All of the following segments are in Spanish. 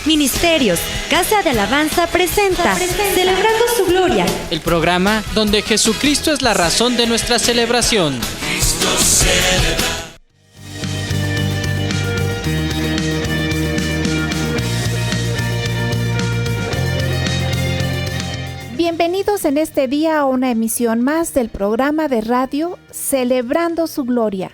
Ministerios, Casa de Alabanza presenta Celebrando su Gloria, el programa donde Jesucristo es la razón de nuestra celebración. Cristo celebra. Bienvenidos en este día a una emisión más del programa de radio Celebrando su Gloria,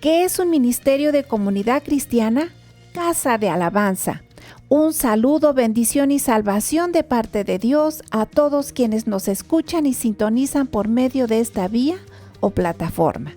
que es un ministerio de comunidad cristiana, Casa de Alabanza. Un saludo, bendición y salvación de parte de Dios a todos quienes nos escuchan y sintonizan por medio de esta vía o plataforma.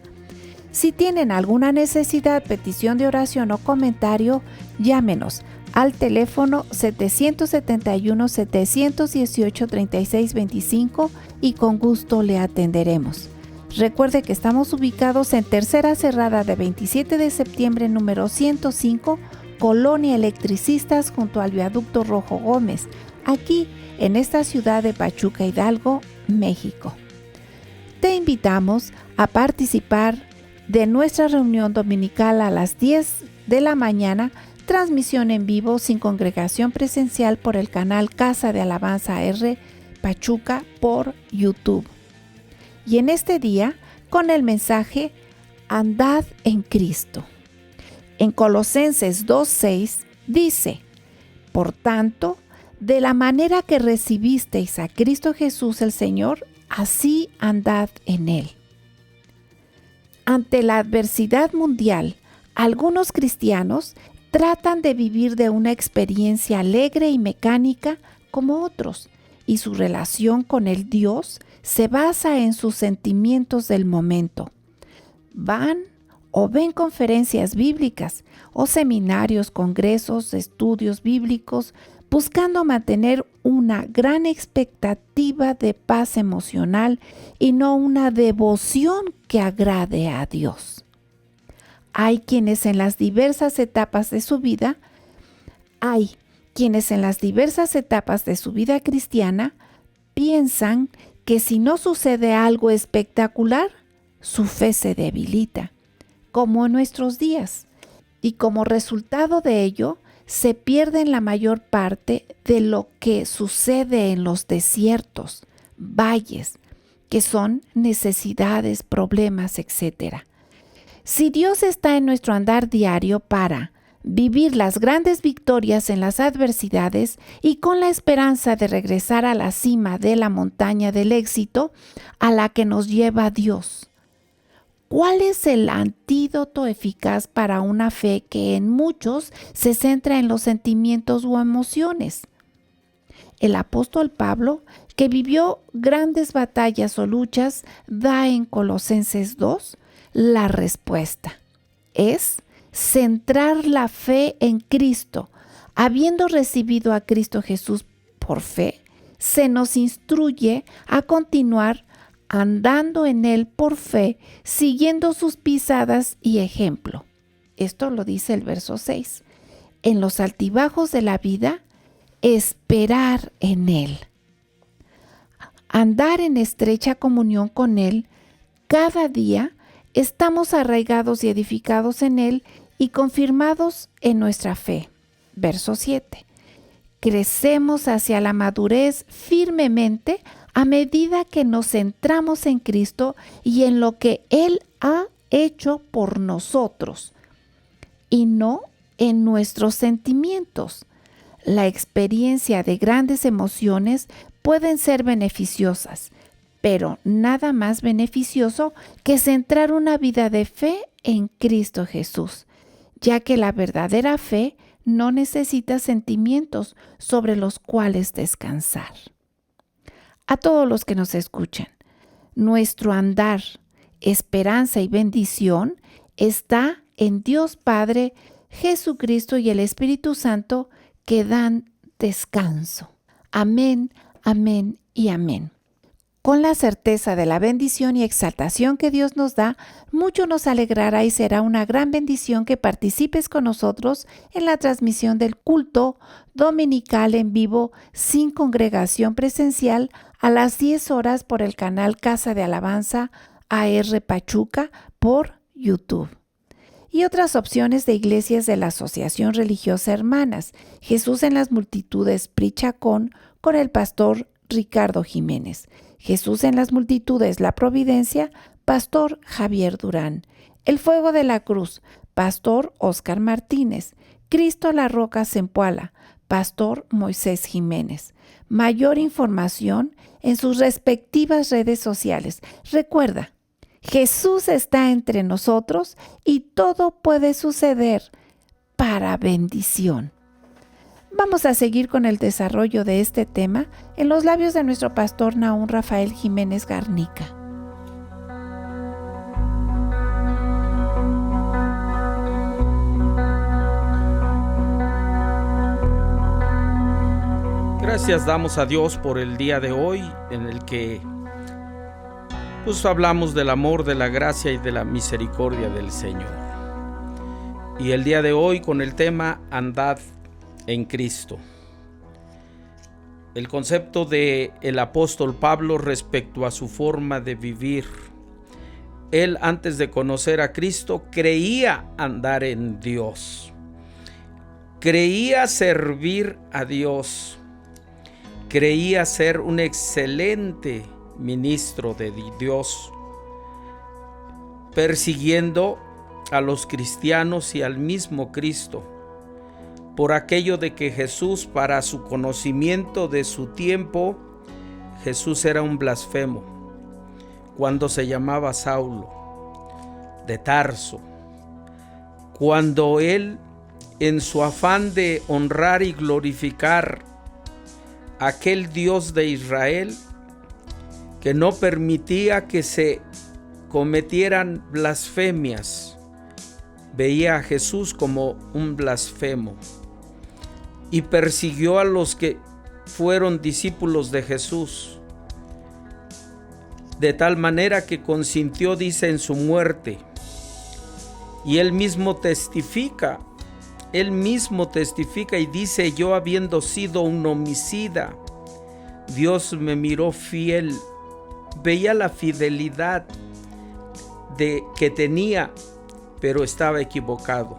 Si tienen alguna necesidad, petición de oración o comentario, llámenos al teléfono 771-718-3625 y con gusto le atenderemos. Recuerde que estamos ubicados en Tercera Cerrada de 27 de septiembre, número 105, Colonia Electricistas, junto al Viaducto Rojo Gómez, aquí en esta ciudad de Pachuca, Hidalgo, México. Te invitamos a participar de nuestra reunión dominical a las 10 de la mañana, transmisión en vivo sin congregación presencial por el canal Casa de Alabanza R Pachuca por YouTube. Y en este día, con el mensaje Andad en Cristo. En Colosenses 2:6 dice: Por tanto, de la manera que recibisteis a Cristo Jesús el Señor, así andad en Él. Ante la adversidad mundial, algunos cristianos tratan de vivir de una experiencia alegre y mecánica como otros, y su relación con el Dios se basa en sus sentimientos del momento. Van o ven conferencias bíblicas o seminarios, congresos, estudios bíblicos, buscando mantener una gran expectativa de paz emocional y no una devoción que agrade a Dios. Hay quienes en las diversas etapas de su vida cristiana piensan que si no sucede algo espectacular, su fe se debilita, como en nuestros días, y como resultado de ello, se pierden la mayor parte de lo que sucede en los desiertos, valles, que son necesidades, problemas, etc. Si Dios está en nuestro andar diario para vivir las grandes victorias en las adversidades y con la esperanza de regresar a la cima de la montaña del éxito a la que nos lleva Dios, ¿cuál es el antídoto eficaz para una fe que en muchos se centra en los sentimientos o emociones? El apóstol Pablo, que vivió grandes batallas o luchas, da en Colosenses 2 la respuesta. Es centrar la fe en Cristo. Habiendo recibido a Cristo Jesús por fe, se nos instruye a continuar andando en Él por fe, siguiendo sus pisadas y ejemplo. Esto lo dice el verso 6. En los altibajos de la vida, esperar en Él. Andar en estrecha comunión con Él, cada día estamos arraigados y edificados en Él y confirmados en nuestra fe. Verso 7. Crecemos hacia la madurez firmemente a medida que nos centramos en Cristo y en lo que Él ha hecho por nosotros, y no en nuestros sentimientos. La experiencia de grandes emociones pueden ser beneficiosas, pero nada más beneficioso que centrar una vida de fe en Cristo Jesús, ya que la verdadera fe no necesita sentimientos sobre los cuales descansar. A todos los que nos escuchan, nuestro andar, esperanza y bendición está en Dios Padre, Jesucristo y el Espíritu Santo que dan descanso. Amén, amén y amén. Con la certeza de la bendición y exaltación que Dios nos da, mucho nos alegrará y será una gran bendición que participes con nosotros en la transmisión del culto dominical en vivo sin congregación presencial a las 10 horas por el canal Casa de Alabanza AR Pachuca por YouTube. y otras opciones de iglesias de la Asociación Religiosa Hermanas, Jesús en las Multitudes Prichacón, con el pastor Ricardo Jiménez, Jesús en las Multitudes La Providencia, pastor Javier Durán, El Fuego de la Cruz, pastor Óscar Martínez, Cristo la Roca Zempoala, pastor Moisés Jiménez. Mayor información en sus respectivas redes sociales. Recuerda, Jesús está entre nosotros y todo puede suceder para bendición. Vamos a seguir con el desarrollo de este tema en los labios de nuestro pastor Nahum Rafael Jiménez Garnica. Gracias damos a Dios por el día de hoy en el que hablamos del amor, de la gracia y de la misericordia del Señor. Y el día de hoy con el tema Andad en Cristo. El concepto del apóstol Pablo respecto a su forma de vivir. Él, antes de conocer a Cristo, creía andar en Dios. Creía servir a Dios. Creía ser un excelente ministro de Dios, persiguiendo a los cristianos y al mismo Cristo, por aquello de que Jesús, para su conocimiento de su tiempo, Jesús era un blasfemo, cuando se llamaba Saulo de Tarso, cuando él, en su afán de honrar y glorificar aquel Dios de Israel, que no permitía que se cometieran blasfemias, veía a Jesús como un blasfemo y persiguió a los que fueron discípulos de Jesús, de tal manera que consintió, dice, en su muerte. Y él mismo testifica y dice: yo, habiendo sido un homicida, Dios me miró fiel. Veía la fidelidad que tenía, pero estaba equivocado.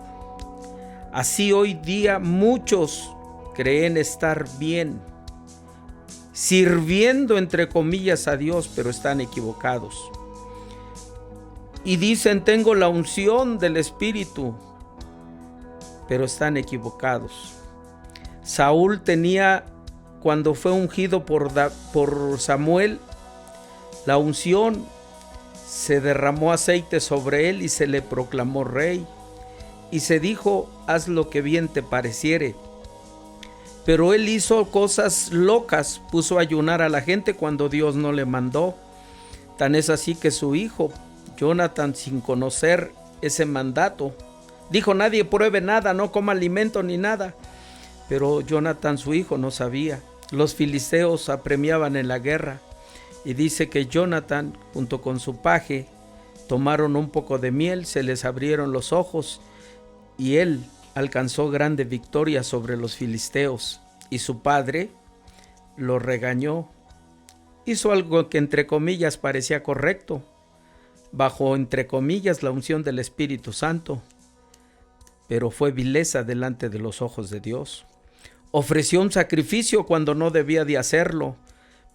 Así hoy día muchos creen estar bien, sirviendo entre comillas a Dios, pero están equivocados. Y dicen: tengo la unción del Espíritu, pero están equivocados. Saúl tenía, cuando fue ungido por Samuel, la unción, se derramó aceite sobre él y se le proclamó rey. Y se dijo: haz lo que bien te pareciere. Pero él hizo cosas locas, puso a ayunar a la gente cuando Dios no le mandó. Tan es así que su hijo, Jonatán, sin conocer ese mandato, dijo: nadie pruebe nada, no coma alimento ni nada. Pero Jonatán, su hijo, no sabía. Los filisteos apremiaban en la guerra. Y dice que Jonatán, junto con su paje, tomaron un poco de miel, se les abrieron los ojos y él alcanzó grande victoria sobre los filisteos. Y su padre lo regañó. Hizo algo que entre comillas parecía correcto, bajo entre comillas la unción del Espíritu Santo, pero fue vileza delante de los ojos de Dios. Ofreció un sacrificio cuando no debía de hacerlo,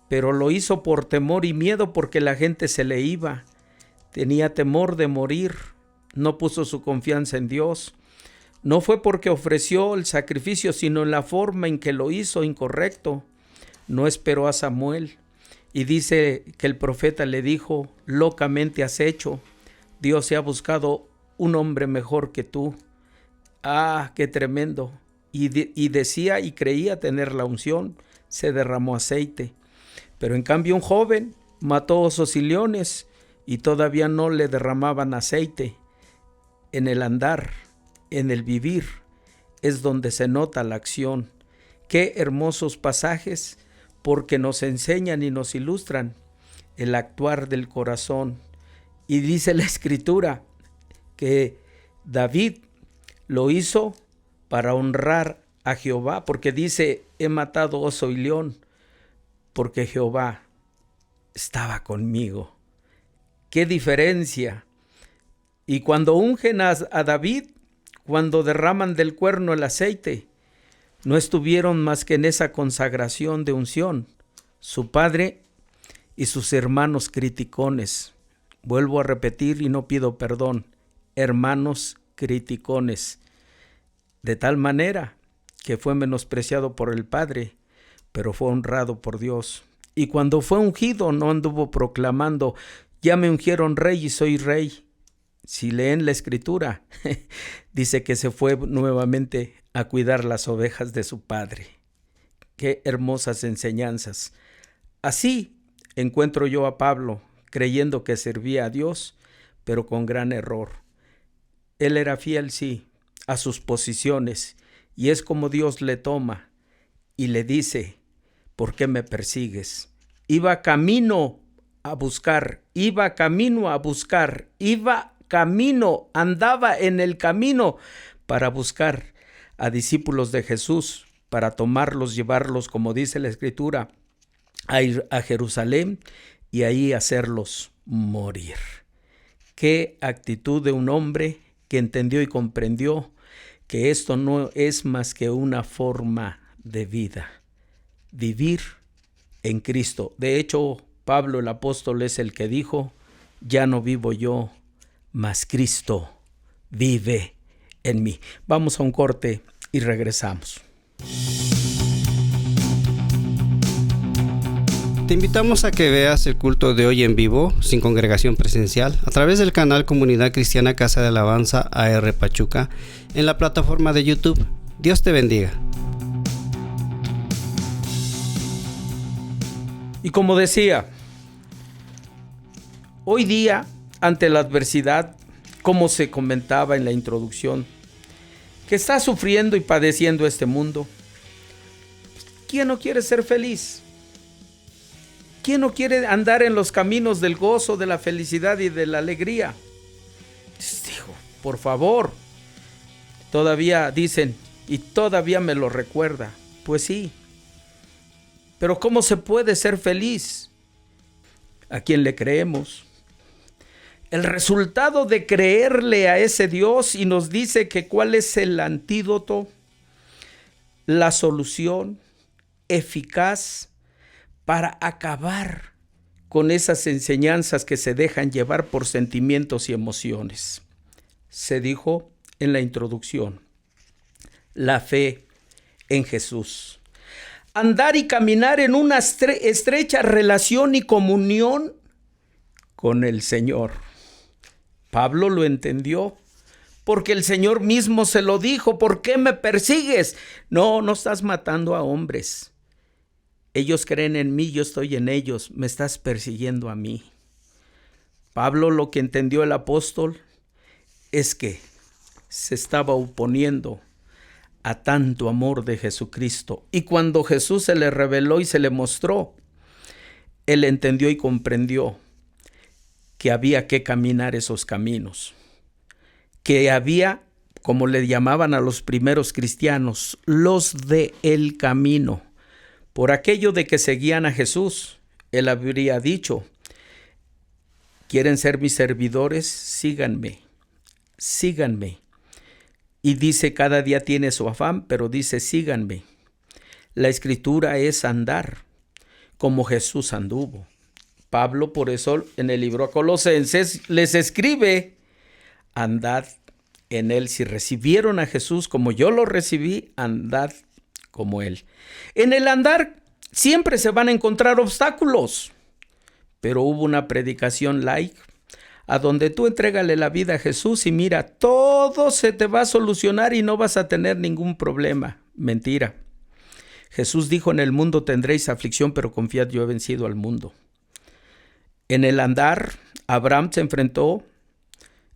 pero lo hizo por temor y miedo, porque la gente se le iba. Tenía temor de morir. No puso su confianza en Dios. No fue porque ofreció el sacrificio, sino en la forma en que lo hizo incorrecto. No esperó a Samuel. Y dice que el profeta le dijo: locamente has hecho. Dios se ha buscado un hombre mejor que tú. ¡Ah, qué tremendo! Y decía y creía tener la unción. Se derramó aceite. Pero en cambio un joven mató osos y leones y todavía no le derramaban aceite. En el andar, en el vivir, es donde se nota la acción. Qué hermosos pasajes, porque nos enseñan y nos ilustran el actuar del corazón. Y dice la Escritura que David lo hizo para honrar a Jehová, porque dice: he matado oso y león, porque Jehová estaba conmigo. ¡Qué diferencia! Y cuando ungen a David, cuando derraman del cuerno el aceite, no estuvieron más que en esa consagración de unción, su padre y sus hermanos criticones. Vuelvo a repetir y no pido perdón, hermanos criticones, de tal manera que fue menospreciado por el Padre, pero fue honrado por Dios. Y cuando fue ungido, no anduvo proclamando, ya me ungieron rey y soy rey. Si leen la Escritura, dice que se fue nuevamente a cuidar las ovejas de su Padre. Qué hermosas enseñanzas. Así encuentro yo a Pablo, creyendo que servía a Dios, pero con gran error. Él era fiel, sí, a sus posiciones, y es como Dios le toma y le dice, ¿por qué me persigues? Iba camino a buscar, andaba en el camino para buscar a discípulos de Jesús, para tomarlos, llevarlos, como dice la Escritura, a ir a Jerusalén y ahí hacerlos morir. Qué actitud de un hombre que entendió y comprendió que esto no es más que una forma de vida, vivir en Cristo. De hecho, Pablo el apóstol es el que dijo, ya no vivo yo, mas Cristo vive en mí. Vamos a un corte y regresamos. Te invitamos a que veas el culto de hoy en vivo, sin congregación presencial, a través del canal Comunidad Cristiana Casa de Alabanza AR Pachuca, en la plataforma de YouTube. Dios te bendiga. Y como decía, hoy día, ante la adversidad, como se comentaba en la introducción, que está sufriendo y padeciendo este mundo, ¿quién no quiere ser feliz? ¿Quién no quiere andar en los caminos del gozo, de la felicidad y de la alegría? Digo, por favor. Todavía dicen, y todavía me lo recuerda. Pues sí. Pero ¿cómo se puede ser feliz? ¿A quién le creemos? El resultado de creerle a ese Dios y nos dice que cuál es el antídoto, la solución eficaz para acabar con esas enseñanzas que se dejan llevar por sentimientos y emociones. Se dijo en la introducción, la fe en Jesús. Andar y caminar en una estrecha relación y comunión con el Señor. Pablo lo entendió, porque el Señor mismo se lo dijo, ¿por qué me persigues? No estás matando a hombres. Ellos creen en mí, yo estoy en ellos, me estás persiguiendo a mí. Pablo, lo que entendió el apóstol es que se estaba oponiendo a tanto amor de Jesucristo. Y cuando Jesús se le reveló y se le mostró, él entendió y comprendió que había que caminar esos caminos, que había, como le llamaban a los primeros cristianos, los de el camino. Por aquello de que seguían a Jesús, él habría dicho, ¿quieren ser mis servidores? Síganme. Y dice, cada día tiene su afán, pero dice, síganme. La Escritura es andar como Jesús anduvo. Pablo, por eso, en el libro a Colosenses, les escribe, andad en él. Si recibieron a Jesús como yo lo recibí, andad como él. En el andar siempre se van a encontrar obstáculos, pero hubo una predicación light a donde tú entrégale la vida a Jesús y mira, todo se te va a solucionar y no vas a tener ningún problema. Mentira. Jesús dijo, en el mundo tendréis aflicción, pero confiad, yo he vencido al mundo. En el andar, Abraham se enfrentó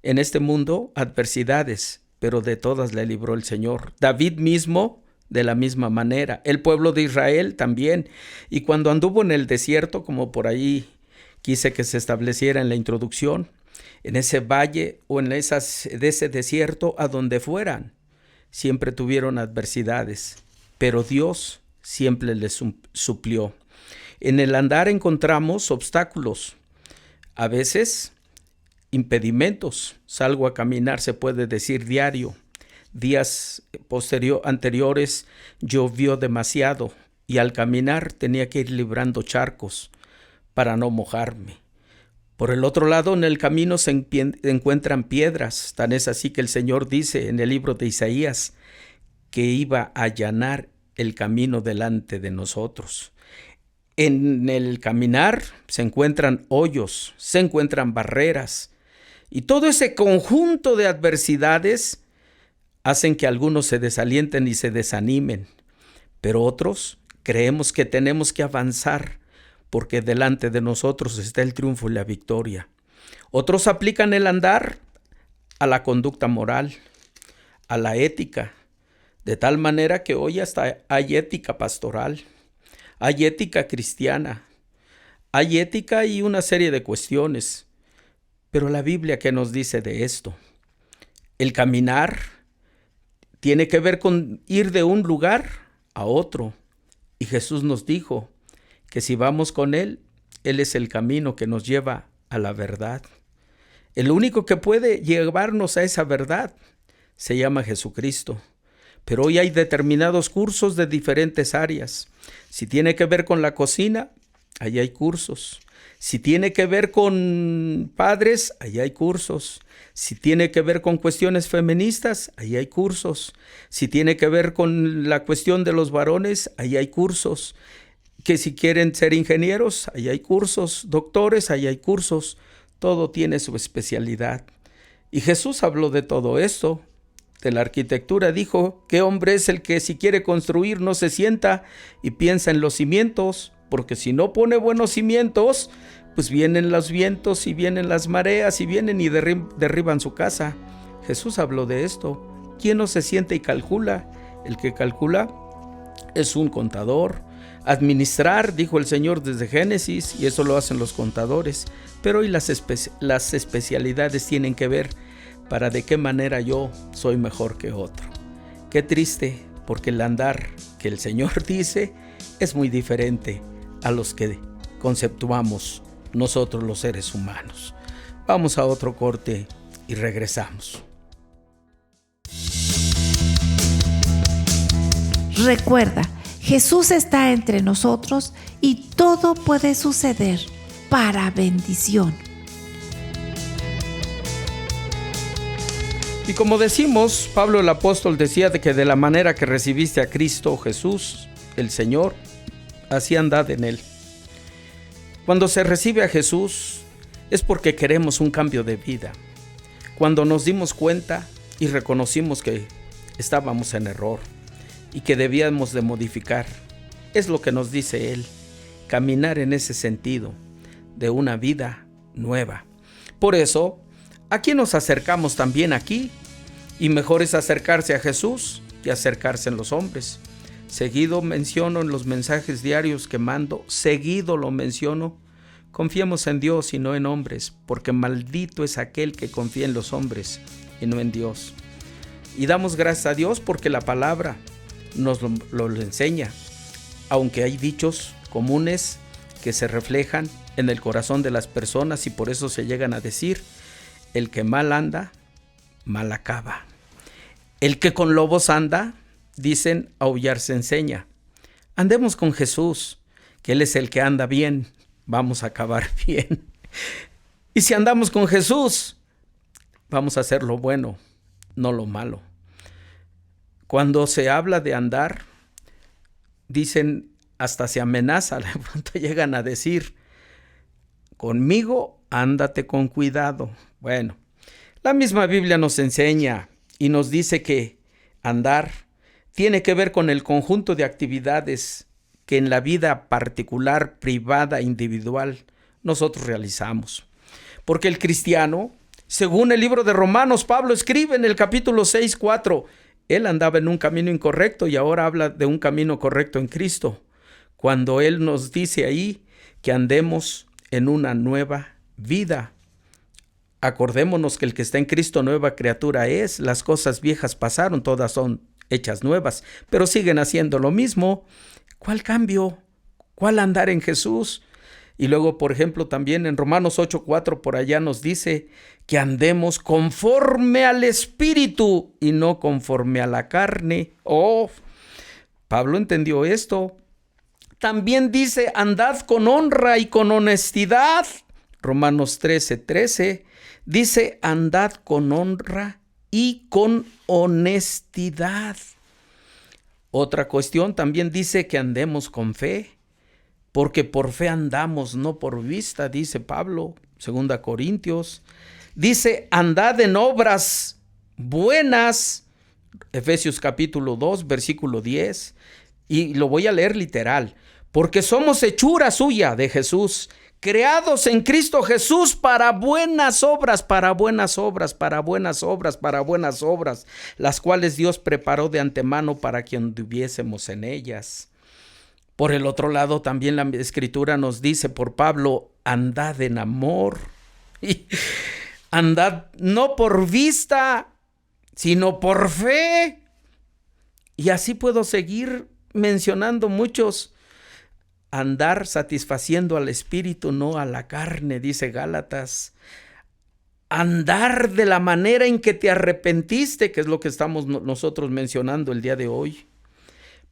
en este mundo adversidades, pero de todas le libró el Señor. David mismo, de la misma manera. El pueblo de Israel también. Y cuando anduvo en el desierto, como por ahí quise que se estableciera en la introducción, en ese valle o de ese desierto, a donde fueran, siempre tuvieron adversidades, pero Dios siempre les suplió. En el andar encontramos obstáculos. A veces impedimentos. Salgo a caminar, se puede decir diario. Días anteriores llovió demasiado y al caminar tenía que ir librando charcos para no mojarme. Por el otro lado, en el camino se encuentran piedras. Tan es así que el Señor dice en el libro de Isaías que iba a allanar el camino delante de nosotros. En el caminar se encuentran hoyos, se encuentran barreras, y todo ese conjunto de adversidades hacen que algunos se desalienten y se desanimen, pero otros creemos que tenemos que avanzar porque delante de nosotros está el triunfo y la victoria. Otros aplican el andar a la conducta moral, a la ética, de tal manera que hoy hasta hay ética pastoral, hay ética cristiana, hay ética y una serie de cuestiones. Pero la Biblia, ¿qué nos dice de esto? El caminar tiene que ver con ir de un lugar a otro. Y Jesús nos dijo que si vamos con Él, Él es el camino que nos lleva a la verdad. El único que puede llevarnos a esa verdad se llama Jesucristo. Pero hoy hay determinados cursos de diferentes áreas. Si tiene que ver con la cocina, ahí hay cursos. Si tiene que ver con padres, ahí hay cursos. Si tiene que ver con cuestiones feministas, ahí hay cursos. Si tiene que ver con la cuestión de los varones, ahí hay cursos. Que si quieren ser ingenieros, ahí hay cursos. Doctores, ahí hay cursos. Todo tiene su especialidad. Y Jesús habló de todo esto. De la arquitectura dijo, ¿qué hombre es el que si quiere construir no se sienta y piensa en los cimientos? Porque si no pone buenos cimientos, pues vienen los vientos y vienen las mareas y vienen y derriban su casa. Jesús habló de esto. ¿Quién no se siente y calcula? El que calcula es un contador. Administrar, dijo el Señor desde Génesis, y eso lo hacen los contadores. Pero hoy las especialidades tienen que ver para de qué manera yo soy mejor que otro. Qué triste, porque el andar que el Señor dice es muy diferente a los que conceptuamos nosotros los seres humanos. Vamos a otro corte y regresamos. Recuerda, Jesús está entre nosotros y todo puede suceder para bendición. Y como decimos, Pablo el apóstol decía de que de la manera que recibiste a Cristo Jesús, el Señor, así andad en Él. Cuando se recibe a Jesús es porque queremos un cambio de vida. Cuando nos dimos cuenta y reconocimos que estábamos en error y que debíamos de modificar, es lo que nos dice Él, caminar en ese sentido de una vida nueva. Por eso, aquí nos acercamos también aquí, y mejor es acercarse a Jesús que acercarse en los hombres. Seguido menciono en los mensajes diarios que mando, seguido lo menciono, confiemos en Dios y no en hombres, porque maldito es aquel que confía en los hombres y no en Dios. Y damos gracias a Dios porque la palabra nos lo enseña, aunque hay dichos comunes que se reflejan en el corazón de las personas y por eso se llegan a decir, el que mal anda, mal acaba. El que con lobos anda, dicen, aullar se enseña. Andemos con Jesús, que Él es el que anda bien, vamos a acabar bien. Y si andamos con Jesús, vamos a hacer lo bueno, no lo malo. Cuando se habla de andar, dicen, hasta se amenaza, de pronto llegan a decir, conmigo ándate con cuidado. Bueno, la misma Biblia nos enseña y nos dice que andar tiene que ver con el conjunto de actividades que en la vida particular, privada, individual, nosotros realizamos. Porque el cristiano, según el libro de Romanos, Pablo escribe en el capítulo 6:4, él andaba en un camino incorrecto y ahora habla de un camino correcto en Cristo. Cuando él nos dice ahí que andemos en una nueva vida. Acordémonos que el que está en Cristo nueva criatura es, las cosas viejas pasaron, todas son hechas nuevas, pero siguen haciendo lo mismo. ¿Cuál cambio? ¿Cuál andar en Jesús? Y luego, por ejemplo, también en Romanos 8:4 por allá nos dice que andemos conforme al Espíritu y no conforme a la carne. Oh, Pablo entendió esto. También dice, andad con honra y con honestidad. Romanos 13:13 dice, andad con honra y con honestidad. Otra cuestión también dice que andemos con fe, porque por fe andamos, no por vista, dice Pablo, 2 Corintios. Dice, andad en obras buenas, Efesios capítulo 2, versículo 10, y lo voy a leer literal, porque somos hechura suya de Jesús, creados en Cristo Jesús para buenas obras, para buenas obras, para buenas obras, para buenas obras, las cuales Dios preparó de antemano para que anduviésemos en ellas. Por el otro lado, también la Escritura nos dice por Pablo, andad en amor. Y andad no por vista, sino por fe. Y así puedo seguir mencionando muchos. Andar satisfaciendo al espíritu, no a la carne, dice Gálatas. Andar de la manera en que te arrepentiste, que es lo que estamos nosotros mencionando el día de hoy.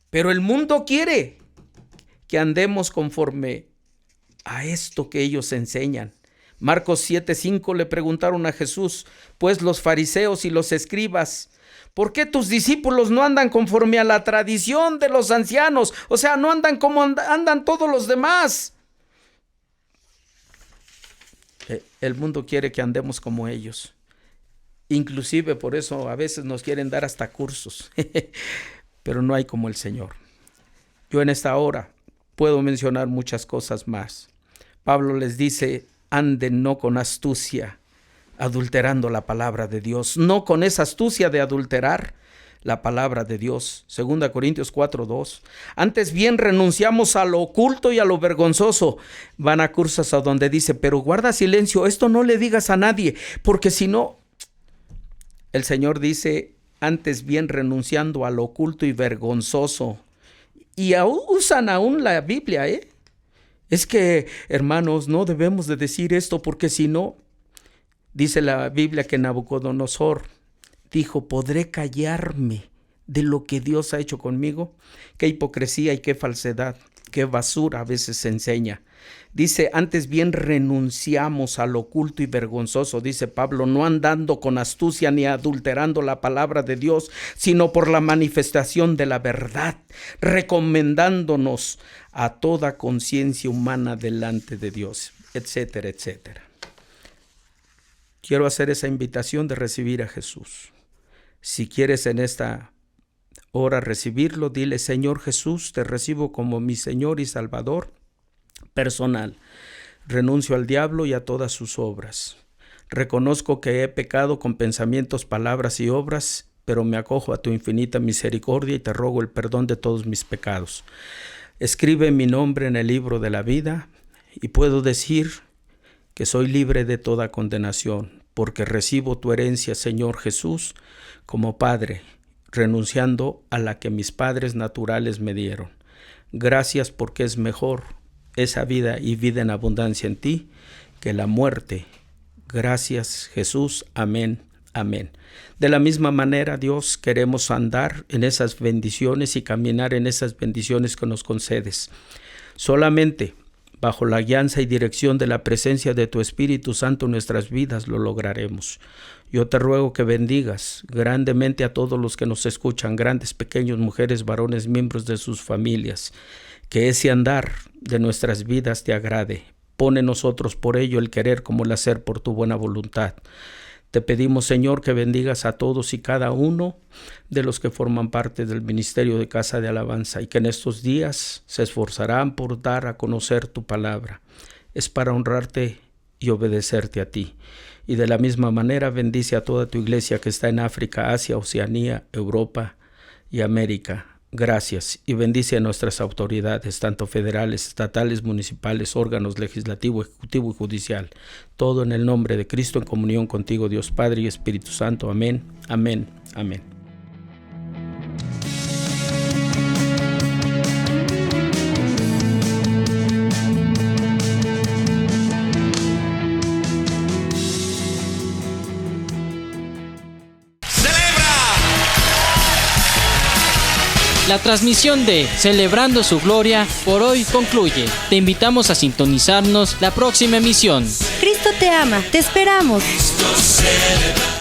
Pero el mundo quiere que andemos conforme a esto que ellos enseñan. Marcos 7:5 le preguntaron a Jesús, pues los fariseos y los escribas, ¿por qué tus discípulos no andan conforme a la tradición de los ancianos? O sea, no andan como andan todos los demás. El mundo quiere que andemos como ellos. Inclusive por eso a veces nos quieren dar hasta cursos. Pero no hay como el Señor. Yo en esta hora puedo mencionar muchas cosas más. Pablo les dice, anden no con astucia, adulterando la palabra de Dios, no con esa astucia de adulterar la palabra de Dios. 2 Corintios 4:2. Antes bien renunciamos a lo oculto y a lo vergonzoso. Van a cursos a donde dice, pero guarda silencio, esto no le digas a nadie, porque si no, el Señor dice, antes bien renunciando a lo oculto y vergonzoso. Y usan aún la Biblia, Es que, hermanos, no debemos de decir esto porque si no, dice la Biblia que Nabucodonosor dijo, ¿podré callarme de lo que Dios ha hecho conmigo? Qué hipocresía y qué falsedad, qué basura a veces se enseña. Dice, antes bien renunciamos a lo oculto y vergonzoso, dice Pablo, no andando con astucia ni adulterando la palabra de Dios, sino por la manifestación de la verdad, recomendándonos a toda conciencia humana delante de Dios, etcétera, etcétera. Quiero hacer esa invitación de recibir a Jesús. Si quieres en esta hora recibirlo, dile, Señor Jesús, te recibo como mi Señor y Salvador personal. Renuncio al diablo y a todas sus obras. Reconozco que he pecado con pensamientos, palabras y obras, pero me acojo a tu infinita misericordia y te rogo el perdón de todos mis pecados. Escribe mi nombre en el libro de la vida y puedo decir que soy libre de toda condenación, porque recibo tu herencia, Señor Jesús, como Padre, renunciando a la que mis padres naturales me dieron. Gracias porque es mejor esa vida y vida en abundancia en ti que la muerte. Gracias, Jesús. Amén. Amén. De la misma manera, Dios, queremos andar en esas bendiciones y caminar en esas bendiciones que nos concedes. Solamente bajo la guianza y dirección de la presencia de tu Espíritu Santo en nuestras vidas lo lograremos. Yo te ruego que bendigas grandemente a todos los que nos escuchan, grandes, pequeños, mujeres, varones, miembros de sus familias. Que ese andar de nuestras vidas te agrade. Pone en nosotros por ello el querer como el hacer por tu buena voluntad. Te pedimos, Señor, que bendigas a todos y cada uno de los que forman parte del ministerio de Casa de Alabanza y que en estos días se esforzarán por dar a conocer tu palabra. Es para honrarte y obedecerte a ti. Y de la misma manera bendice a toda tu iglesia que está en África, Asia, Oceanía, Europa y América. Gracias y bendice a nuestras autoridades, tanto federales, estatales, municipales, órganos legislativo, ejecutivo y judicial. Todo en el nombre de Cristo en comunión contigo, Dios Padre y Espíritu Santo. Amén, amén, amén. La transmisión de Celebrando su Gloria por hoy concluye. Te invitamos a sintonizarnos la próxima emisión. Cristo te ama, te esperamos. Cristo celebra.